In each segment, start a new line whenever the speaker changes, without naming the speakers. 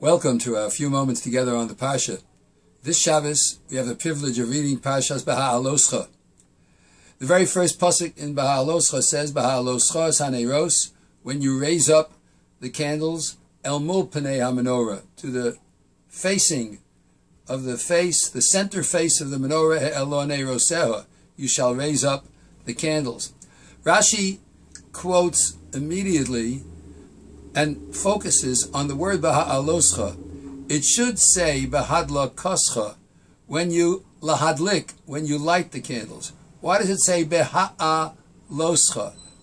Welcome to a few moments together on the Parsha. This Shabbos, we have the privilege of reading Parshas Behaaloscha. The very first pasuk in Behaaloscha says, Behaaloscha Saneiros, when you raise up the candles, El Mul Pnei HaMenorah, to the facing of the face, the center face of the menorah, Elonei Roseha, you shall raise up the candles. Rashi quotes immediately and focuses on the word Behaaloscha. It should say Behadlakoscha, when you lahadlik, when you light the candles. Why does it say Behaaloscha,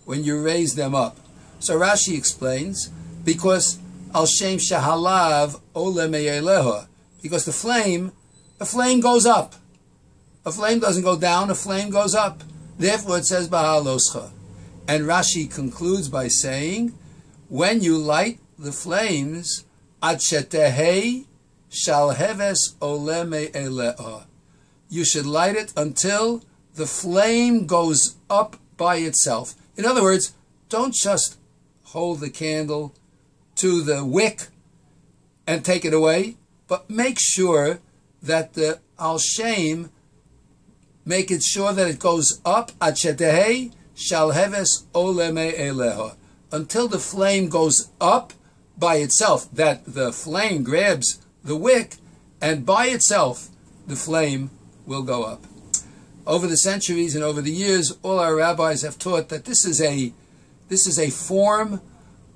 when you raise them up? So Rashi explains, because al shem shahalav ole me'eleha, because the flame goes up. A flame doesn't go down, a flame goes up. Therefore it says Behaaloscha. And Rashi concludes by saying, when you light the flames, ad shetehei shal heves ole me'eleha, you should light it until the flame goes up by itself. In other words, don't just hold the candle to the wick and take it away, but make sure that the al shem, make it sure that it goes up, ad shetehei shal heves ole me'eleha, until the flame goes up by itself, that the flame grabs the wick, and by itself the flame will go up. Over the centuries and over the years, all our rabbis have taught that this is a form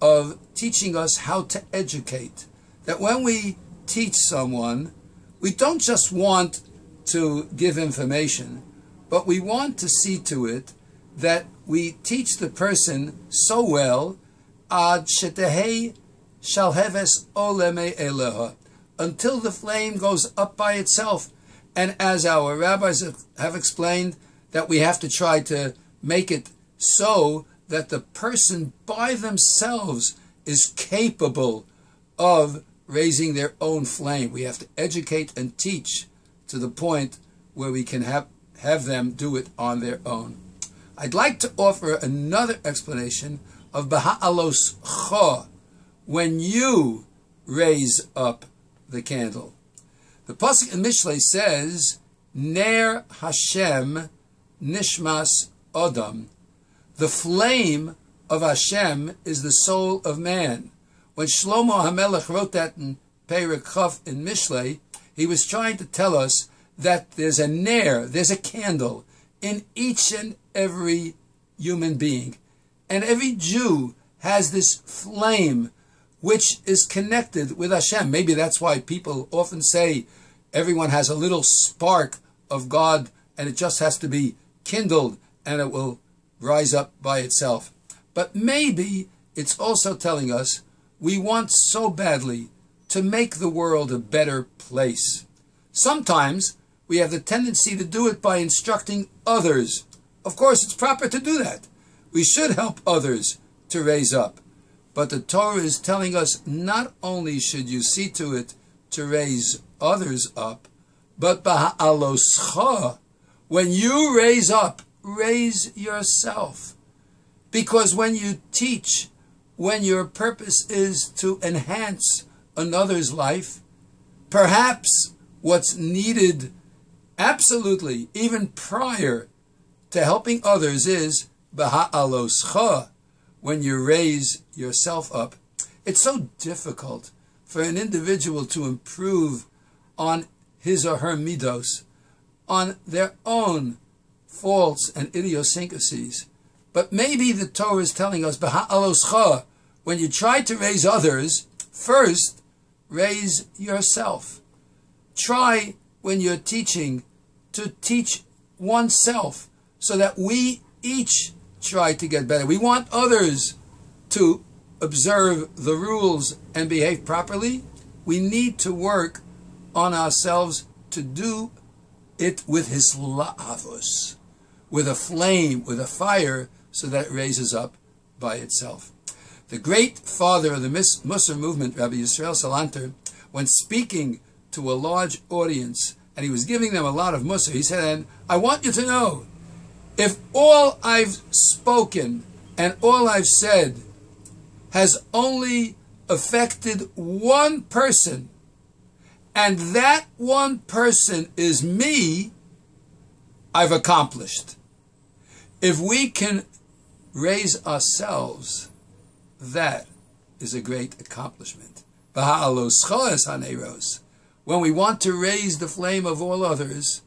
of teaching us how to educate. That when we teach someone, we don't just want to give information, but we want to see to it that we teach the person so well, ad shetehei shal heves ole me'eleha, until the flame goes up by itself. And as our rabbis have explained, that we have to try to make it so that the person by themselves is capable of raising their own flame. We have to educate and teach to the point where we can have them do it on their own. I'd like to offer another explanation of Behaaloscha, when you raise up the candle. The pasuk in Mishlei says, Ner Hashem nishmas Adam. The flame of Hashem is the soul of man. When Shlomo HaMelech wrote that in Perek Chaf in Mishlei, he was trying to tell us that there's a ner, there's a candle in each and every human being. And every Jew has this flame which is connected with Hashem. Maybe that's why people often say everyone has a little spark of God and it just has to be kindled and it will rise up by itself. But maybe it's also telling us we want so badly to make the world a better place. Sometimes we have the tendency to do it by instructing others. Of course, it's proper to do that. We should help others to raise up. But the Torah is telling us not only should you see to it to raise others up, but Behaaloscha, when you raise up, raise yourself. Because when you teach, when your purpose is to enhance another's life, perhaps what's needed absolutely, even prior to helping others, is Behaaloscha, when you raise yourself up. It's so difficult for an individual to improve on his or her midos, on their own faults and idiosyncrasies. But maybe the Torah is telling us, Behaaloscha, when you try to raise others, first raise yourself. Try, when you're teaching, to teach oneself, so that we each try to get better. We want others to observe the rules and behave properly. We need to work on ourselves to do it with his la'avos, with a flame, with a fire, so that it raises up by itself. The great father of the Musar movement, Rabbi Yisrael Salanter, when speaking to a large audience, and he was giving them a lot of Musar, he said, and I want you to know, if all I've spoken and all I've said has only affected one person, and that one person is me, I've accomplished. If we can raise ourselves, that is a great accomplishment. Behaaloscha es haneros. When we want to raise the flame of all others,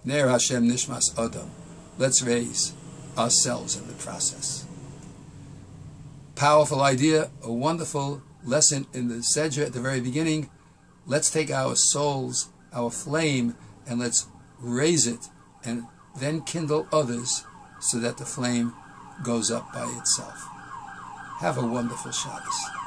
Ner Hashem Nishmas Adam, let's raise ourselves in the process. Powerful idea, a wonderful lesson in the Sedra at the very beginning. Let's take our souls, our flame, and let's raise it, and then kindle others so that the flame goes up by itself. Have a wonderful Shabbos.